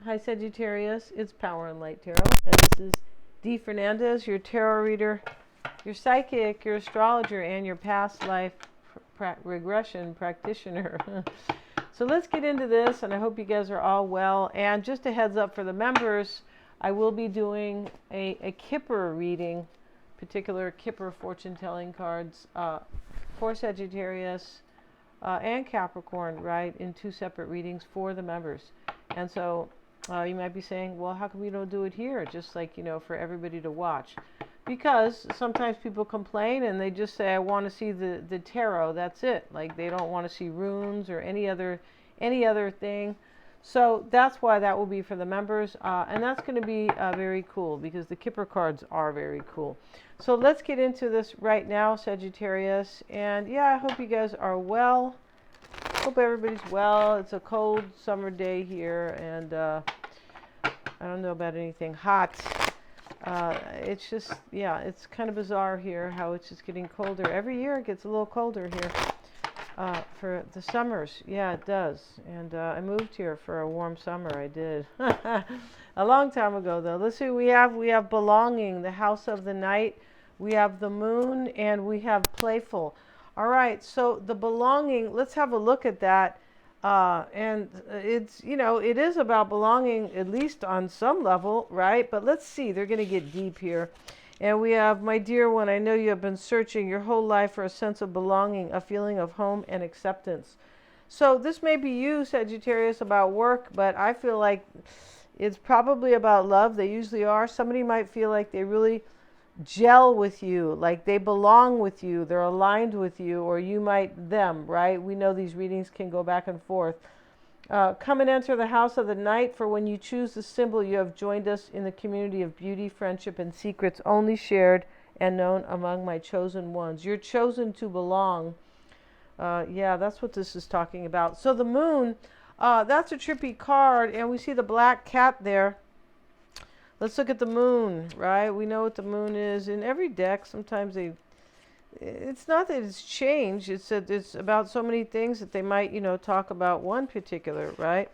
Hi, Sagittarius. It's Power and Light Tarot, and this is Dee Fernandez, your tarot reader, your psychic, your astrologer, and your past life regression practitioner. So let's get into this, and I hope you guys are all well. And just a heads up for the members, I will be doing a Kipper reading, particular Kipper fortune telling cards for Sagittarius and Capricorn, right, in 2 separate readings for the members. And so you might be saying, well, how come we don't do it here, just like, for everybody to watch? Because sometimes people complain and they just say, I want to see the tarot, that's it. Like, they don't want to see runes or any other thing. So that's why that will be for the members. And that's going to be very cool, because the Kipper cards are very cool. So let's get into this right now, Sagittarius. And yeah, I hope you guys are well. Hope everybody's well. It's a cold summer day here, and I don't know about anything hot. It's just, yeah, it's kind of bizarre here how it's just getting colder. Every year it gets a little colder here for the summers. Yeah, it does. And I moved here for a warm summer. I did. A long time ago, though. Let's see what we have. We have belonging, the house of the night. We have the moon, and we have playful. All right, so the belonging, let's have a look at that. And it's, it is about belonging, at least on some level, right? But let's see, they're going to get deep here. And we have, my dear one, I know you have been searching your whole life for a sense of belonging, a feeling of home and acceptance. So this may be you, Sagittarius, about work, but I feel like it's probably about love. They usually are. Somebody might feel like they really gel with you, like they belong with you, they're aligned with you, or you might them, right? We know these readings can go back and forth. Come and enter the house of the night, for when you choose the symbol, you have joined us in the community of beauty, friendship, and secrets only shared and known among my chosen ones. You're chosen to belong. Yeah, that's what this is talking about. So the moon, that's a trippy card, and we see the black cat there. Let's look at the moon, right? We know what the moon is. In every deck, sometimes it's not that it's changed. It's that it's about so many things that they might, talk about one particular, right?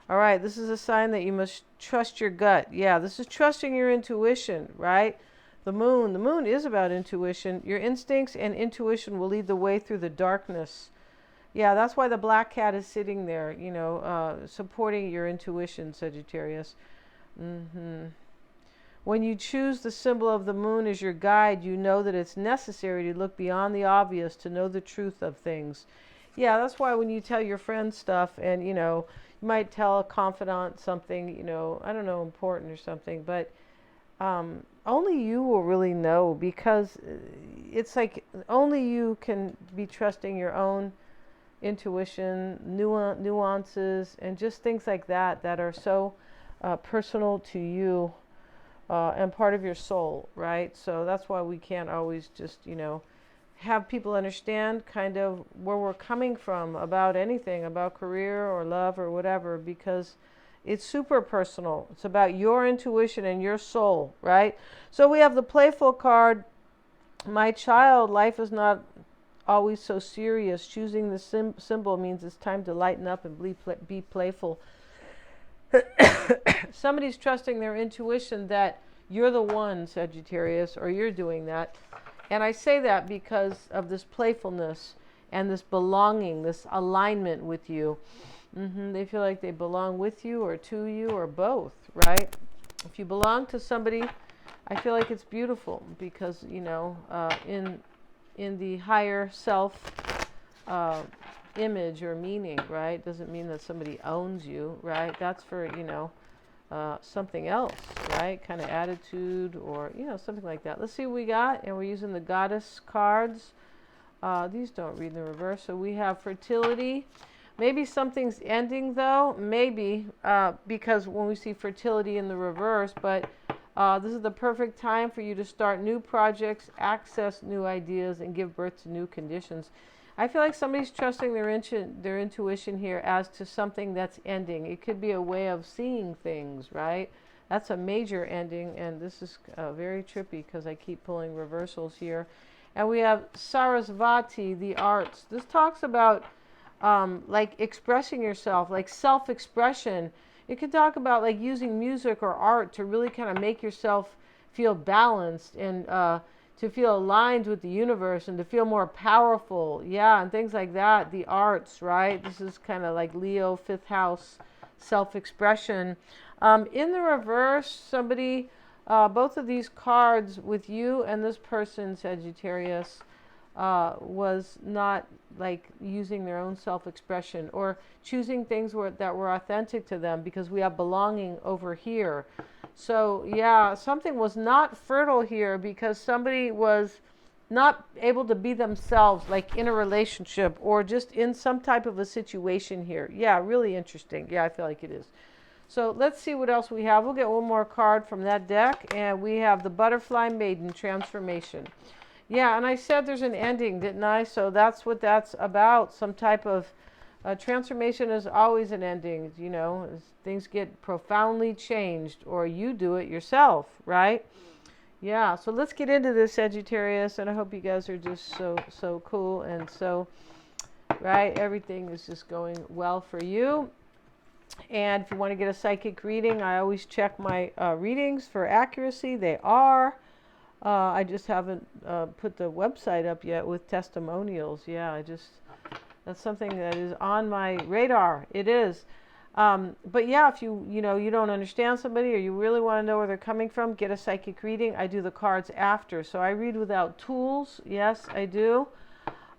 All right, this is a sign that you must trust your gut. Yeah, this is trusting your intuition, right? The moon is about intuition. Your instincts and intuition will lead the way through the darkness. Yeah, that's why the black cat is sitting there, supporting your intuition, Sagittarius. When you choose the symbol of the moon as your guide, you know that it's necessary to look beyond the obvious to know the truth of things. Yeah, that's why when you tell your friends stuff, and you might tell a confidant something, I don't know, important or something, but only you will really know, because it's like only you can be trusting your own intuition, nuances, and just things like that are so personal to you. And part of your soul, right? So that's why we can't always just, have people understand kind of where we're coming from about anything, about career or love or whatever, because it's super personal. It's about your intuition and your soul, right? So we have the playful card. My child, life is not always so serious. Choosing the symbol means it's time to lighten up and be playful. Somebody's trusting their intuition that you're the one, Sagittarius, or you're doing that. And I say that because of this playfulness and this belonging, this alignment with you. They feel like they belong with you or to you or both, right? If you belong to somebody, I feel like it's beautiful, because, in the higher self image or meaning, right? Doesn't mean that somebody owns you, right? That's for, something else, right? Kind of attitude or, something like that. Let's see what we got. And we're using the goddess cards. These don't read in the reverse. So we have fertility. Maybe something's ending, though. Maybe, because when we see fertility in the reverse, but this is the perfect time for you to start new projects, access new ideas, and give birth to new conditions. I feel like somebody's trusting their intuition here as to something that's ending. It could be a way of seeing things, right? That's a major ending, and this is very trippy because I keep pulling reversals here. And we have Sarasvati, the arts. This talks about like expressing yourself, like self-expression. It could talk about like using music or art to really kind of make yourself feel balanced and to feel aligned with the universe and to feel more powerful. Yeah, and things like that. The arts, right? This is kind of like Leo, fifth house, self-expression. In the reverse, somebody, both of these cards with you and this person, Sagittarius, was not like using their own self-expression or choosing things that were authentic to them, because we have belonging over here. So yeah, something was not fertile here because somebody was not able to be themselves, like in a relationship or just in some type of a situation here. Yeah, really interesting. Yeah, I feel like it is. So let's see what else we have. We'll get one more card from that deck, and we have the Butterfly Maiden Transformation. Yeah, and I said there's an ending, didn't I? So that's what that's about. Some type of transformation is always an ending, you know, as things get profoundly changed, or you do it yourself, right? Yeah, so let's get into this, Sagittarius, and I hope you guys are just so cool and so, right, everything is just going well for you. And if you want to get a psychic reading, I always check my readings for accuracy. They are. I just haven't put the website up yet with testimonials. Yeah, that's something that is on my radar. It is. But yeah, if you don't understand somebody or you really want to know where they're coming from, get a psychic reading. I do the cards after. So I read without tools. Yes, I do.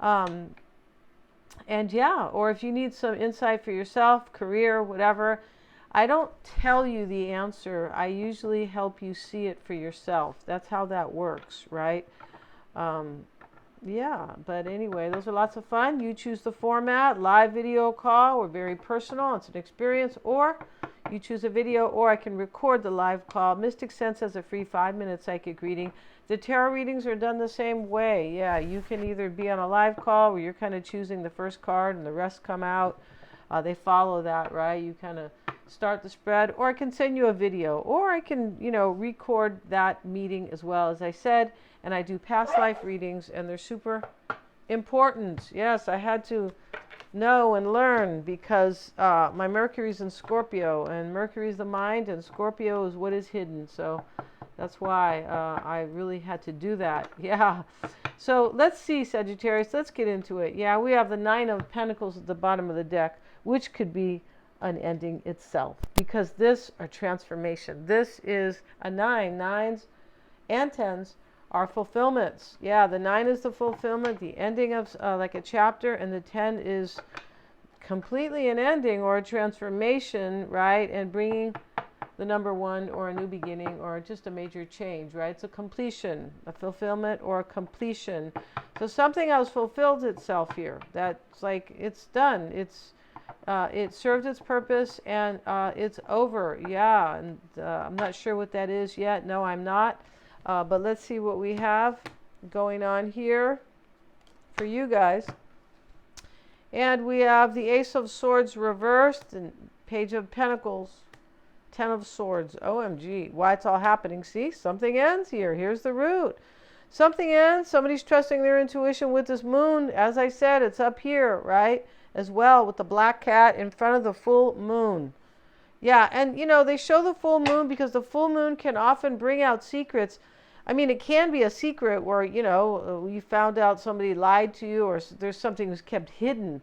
And yeah, or if you need some insight for yourself, career, whatever, I don't tell you the answer. I usually help you see it for yourself. That's how that works, right? Yeah, but anyway, those are lots of fun. You choose the format, live video call, or very personal. It's an experience. Or you choose a video, or I can record the live call. Mystic Sense has a free 5-minute psychic reading. The tarot readings are done the same way. Yeah, you can either be on a live call where you're kind of choosing the first card and the rest come out. They follow that, right? You kind of start the spread, or I can send you a video, or I can, record that meeting as well, as I said. And I do past life readings, and they're super important. Yes, I had to know and learn because my Mercury's in Scorpio, and Mercury's the mind, and Scorpio is what is hidden. So that's why I really had to do that. Yeah. So let's see, Sagittarius. Let's get into it. Yeah, we have the Nine of Pentacles at the bottom of the deck, which could be an ending itself, because this are transformation. This is a 9. 9s and 10s are fulfillments. Yeah, the 9 is the fulfillment, the ending of like a chapter, and the 10 is completely an ending or a transformation, right? And bringing the number 1 or a new beginning or just a major change, right? It's a completion, a fulfillment or a completion. So something else fulfilled itself here. That's like it's done. It served its purpose, and it's over. Yeah, and I'm not sure what that is yet. No, I'm not. But let's see what we have going on here for you guys. And we have the Ace of Swords reversed and Page of Pentacles, 10 of Swords. OMG. Why it's all happening. See, something ends here. Here's the root. Something ends. Somebody's trusting their intuition with this moon. As I said, it's up here, right? As well, with the black cat in front of the full moon. Yeah, and they show the full moon because the full moon can often bring out secrets. I mean, it can be a secret where, you found out somebody lied to you, or there's something that's kept hidden.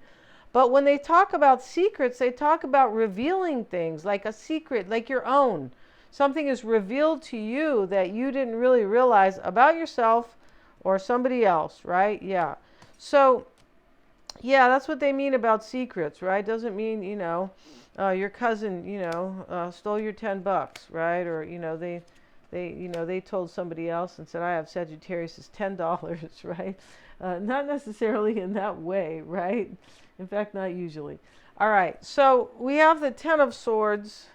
But when they talk about secrets, they talk about revealing things, like a secret, like your own. Something is revealed to you that you didn't really realize about yourself or somebody else, right? Yeah. So, yeah, that's what they mean about secrets, right? Doesn't mean, your cousin, stole your $10, right? Or, they told somebody else and said, I have Sagittarius' $10, right? Not necessarily in that way, right? In fact, not usually. All right, so we have the 10 of Swords.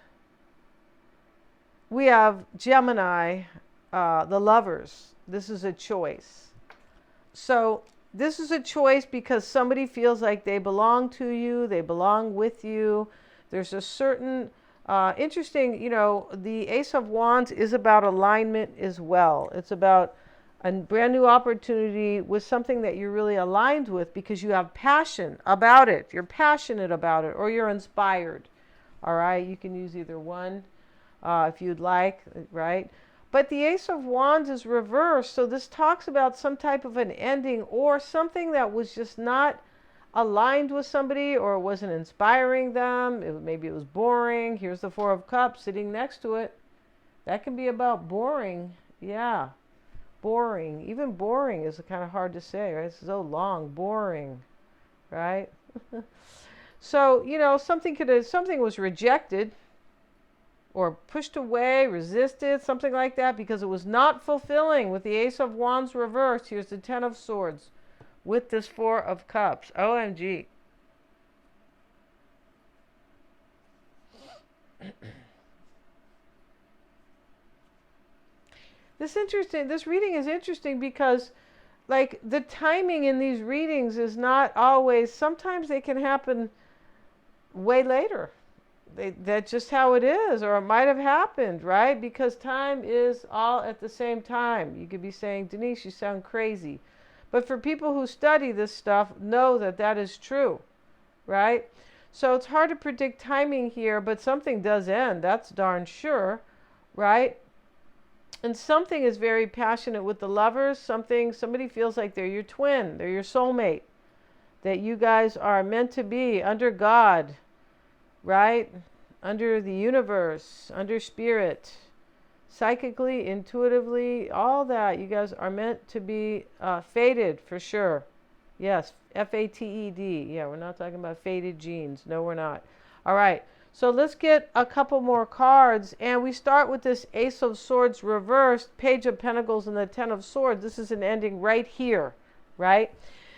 We have Gemini, the Lovers. This is a choice. So this is a choice because somebody feels like they belong to you, they belong with you. There's a certain interesting, the Ace of Wands is about alignment as well. It's about a brand new opportunity with something that you're really aligned with because you have passion about it. You're passionate about it, or you're inspired, All right, you can use either one if you'd like, right? But the Ace of Wands is reversed, so this talks about some type of an ending or something that was just not aligned with somebody or wasn't inspiring them. Maybe it was boring. Here's the Four of Cups sitting next to it. That can be about boring. Yeah, boring. Even boring is kind of hard to say, right? It's so long, boring, right? So, something was rejected or pushed away, resisted, something like that, because it was not fulfilling. With the Ace of Wands reversed, here's the Ten of Swords with this Four of Cups. OMG. This reading is interesting because like the timing in these readings is not always, sometimes they can happen way later. That's just how it is, or it might have happened, right? Because time is all at the same time. You could be saying, Denise, you sound crazy. But for people who study this stuff, know that that is true, right? So it's hard to predict timing here, but something does end. That's darn sure, right? And something is very passionate with the lovers. Somebody feels like they're your twin, they're your soulmate, that you guys are meant to be under God, right? Under the universe, under spirit, psychically, intuitively, all that. You guys are meant to be fated for sure. Yes, Fated. Yeah, we're not talking about faded jeans. No, we're not. All right. So let's get a couple more cards, and we start with this Ace of Swords reversed, Page of Pentacles, and the Ten of Swords. This is an ending right here, right?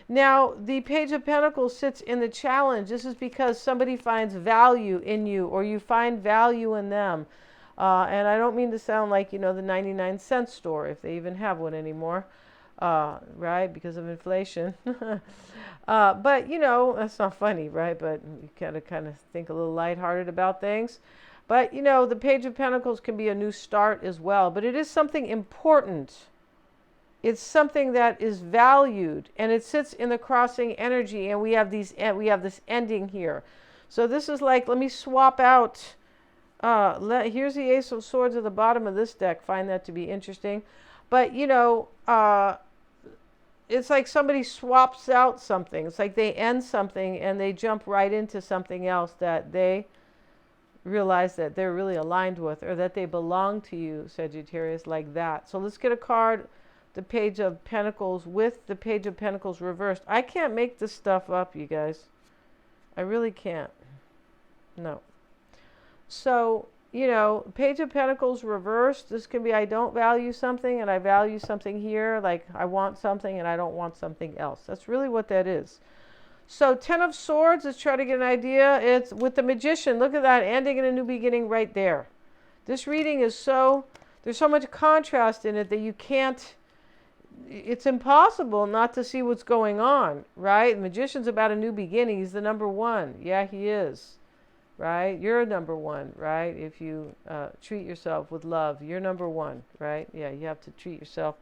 Now, the Page of Pentacles sits in the challenge. This is because somebody finds value in you, or you find value in them. And I don't mean to sound like, the 99-cent store, if they even have one anymore, right, because of inflation. But, that's not funny, right? But you kind of think a little lighthearted about things. But, the Page of Pentacles can be a new start as well. But it is something important. It's something that is valued, and it sits in the crossing energy, and we have this ending here. So this is like, let me swap out. Here's the Ace of Swords at the bottom of this deck. Find that to be interesting. But, it's like somebody swaps out something. It's like they end something and they jump right into something else that they realize that they're really aligned with, or that they belong to you, Sagittarius, like that. So let's get a card, the Page of Pentacles with the Page of Pentacles reversed. I can't make this stuff up, you guys. I really can't. No. So, Page of Pentacles reversed. This can be I don't value something and I value something here. Like I want something and I don't want something else. That's really what that is. So Ten of Swords, let's try to get an idea. It's with the Magician. Look at that, ending in a new beginning right there. This reading is there's so much contrast in it that you can't, it's impossible not to see what's going on, right? The Magician's about a new beginning. He's the number one. Yeah, he is. Right? You're number one, right? If you treat yourself with love, you're number one, right? Yeah, you have to treat yourself.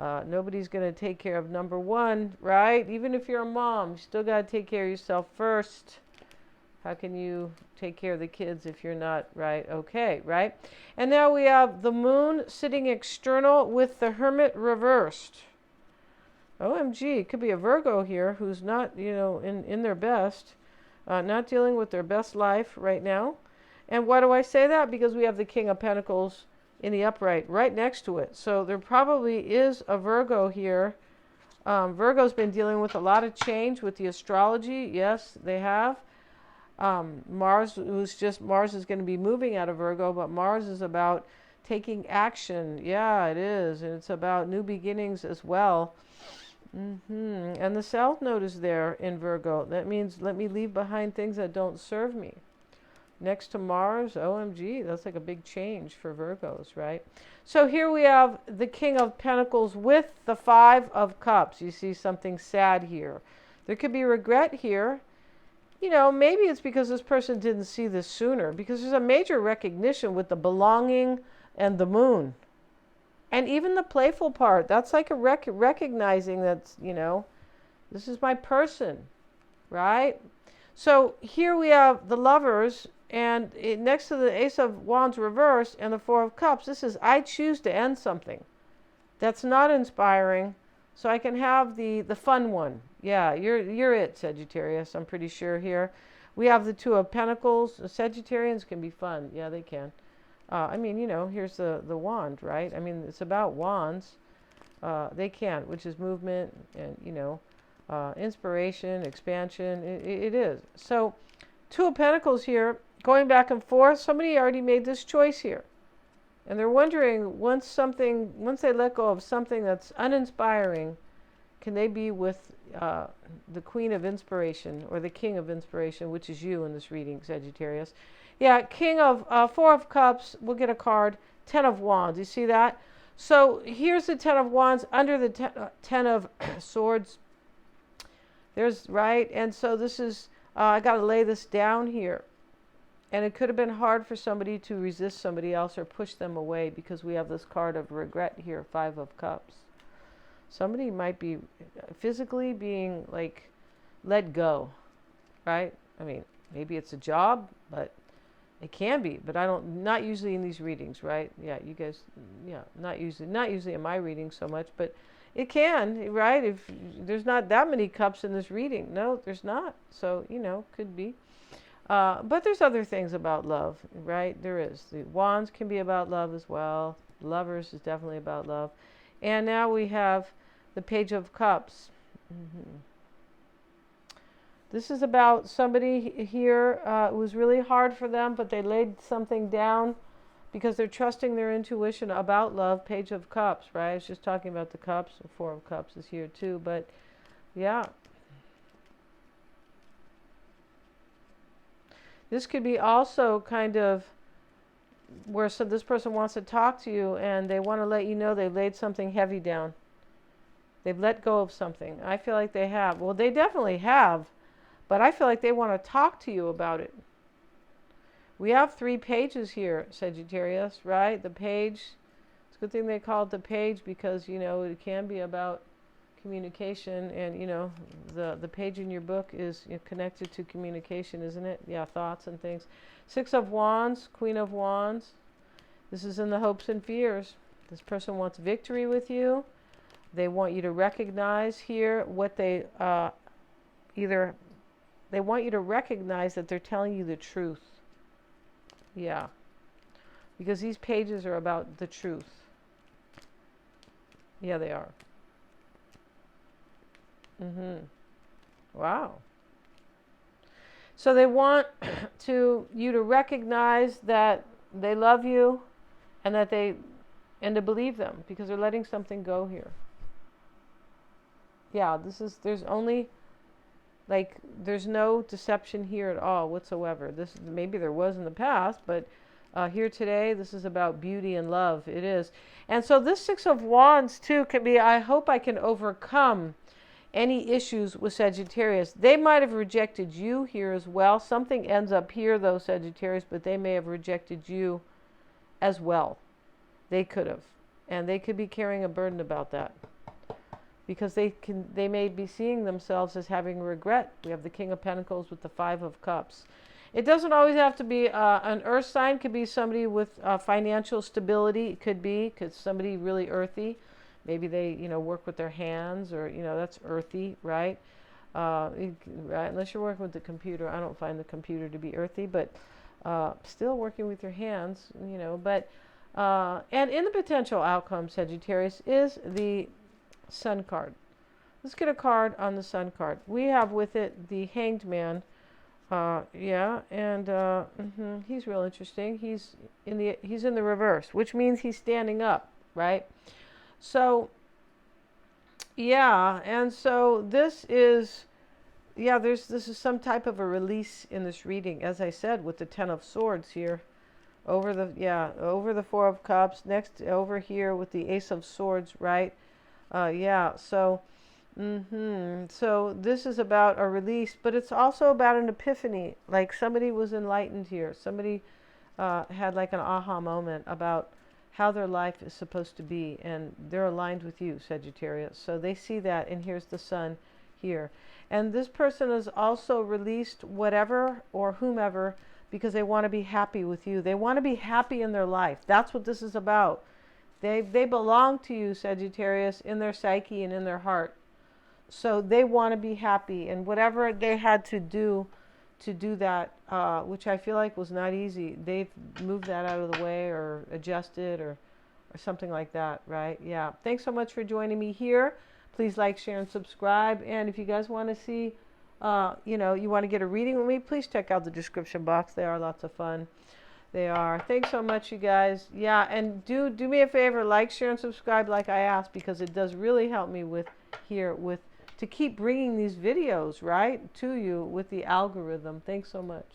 Nobody's going to take care of number one, right? Even if you're a mom, you still got to take care of yourself first. How can you take care of the kids if you're not, right? Okay, right? And now we have the Moon sitting external with the Hermit reversed. OMG, it could be a Virgo here who's not, in their best. Not dealing with their best life right now. And why do I say that? Because we have the King of Pentacles in the upright right next to it. So there probably is a Virgo here. Virgo's been dealing with a lot of change with the astrology. Yes, they have. Mars is going to be moving out of Virgo, but Mars is about taking action. Yeah, it is. And it's about new beginnings as well. And the South Node is there in Virgo. That means let me leave behind things that don't serve me. Next to Mars, OMG, that's like a big change for Virgos, right? So here we have the King of Pentacles with the Five of Cups. You see something sad here. There could be regret here. Maybe it's because this person didn't see this sooner, because there's a major recognition with the belonging and the Moon. And even the playful part, that's like a recognizing that, this is my person, right? So here we have the Lovers, And next to the Ace of Wands reversed and the Four of Cups, this is, I choose to end something. That's not inspiring, so I can have the fun one. Yeah, you're it, Sagittarius, I'm pretty sure here. We have the Two of Pentacles. Sagittarians can be fun. Yeah, they can. I mean, here's the wand, right? I mean, it's about wands. They can, which is movement and, inspiration, expansion. It is. So, Two of Pentacles here, going back and forth. Somebody already made this choice here. And they're wondering, once they let go of something that's uninspiring, can they be with the Queen of Inspiration or the King of Inspiration, which is you in this reading, Sagittarius. Yeah, King of Four of Cups, we'll get a card, Ten of Wands. You see that? So here's the Ten of Wands under the Ten of Swords. There's, right? And so this is, I got to lay this down here. And it could have been hard for somebody to resist somebody else or push them away because we have this card of regret here, Five of Cups. Somebody might be physically being like let go, right? I mean, maybe it's a job, but it can be. But not usually in these readings, right? Yeah, you guys, yeah, not usually in my readings so much, but it can, right? If there's not that many cups in this reading, no, there's not. So could be. But there's other things about love, right? There is. The Wands can be about love as well. Lovers is definitely about love. And now we have the Page of Cups. This is about somebody here. It was really hard for them, but they laid something down because they're trusting their intuition about love. Page of Cups, right? I was just talking about the cups. The Four of Cups is here too. But yeah. This could be also kind of where this person wants to talk to you and they want to let you know they laid something heavy down. They've let go of something. I feel like they have. Well, they definitely have, but I feel like they want to talk to you about it. We have 3 pages here, Sagittarius, right? The page. It's a good thing they call it the page because, it can be about communication, and the page in your book is connected to communication, isn't it? Yeah, thoughts and things. Six of Wands, Queen of Wands. This is in the hopes and fears. This person wants victory with you. They want you to recognize here what they they want you to recognize that they're telling you the truth. Yeah, because these pages are about the truth. Yeah, they are. Wow. So they want you to recognize that they love you and to believe them because they're letting something go here. Yeah, there's no deception here at all whatsoever. Maybe there was in the past, but here today, this is about beauty and love. It is. And so this Six of Wands too can be, I hope I can overcome any issues with Sagittarius. They might have rejected you here as well. Something ends up here though, Sagittarius, but they may have rejected you as well. They could have. And they could be carrying a burden about that. Because they may be seeing themselves as having regret. We have the King of Pentacles with the Five of Cups. It doesn't always have to be an earth sign. It could be somebody with financial stability. It could be somebody really earthy. Maybe they, work with their hands, or that's earthy, right? Right? Unless you're working with the computer. I don't find the computer to be earthy, but still working with your hands, But and in the potential outcome, Sagittarius, is the Sun card. Let's get a card on the Sun card. We have with it the Hanged Man. Yeah, and he's real interesting. He's in the reverse, which means he's standing up, right? So, yeah, and so this is some type of a release in this reading, as I said, with the Ten of Swords here, over the Four of Cups, next over here with the Ace of Swords, right? So this is about a release, but it's also about an epiphany. Like somebody was enlightened here. Somebody had like an aha moment about how their life is supposed to be, and they're aligned with you, Sagittarius. So they see that, and here's the Sun here. And this person has also released whatever or whomever, because they want to be happy with you. They want to be happy in their life. That's what this is about. They belong to you, Sagittarius, in their psyche and in their heart. So they want to be happy, and whatever they had to do that, which I feel like was not easy, they've moved that out of the way or adjusted or something like that, right? Yeah. Thanks so much for joining me here. Please like, share, and subscribe. And if you guys want to see, you want to get a reading with me, please check out the description box. They are lots of fun. They are. Thanks so much, you guys. Yeah, and do me a favor, like, share, and subscribe like I asked, because it does really help me to keep bringing these videos, right, to you with the algorithm. Thanks so much.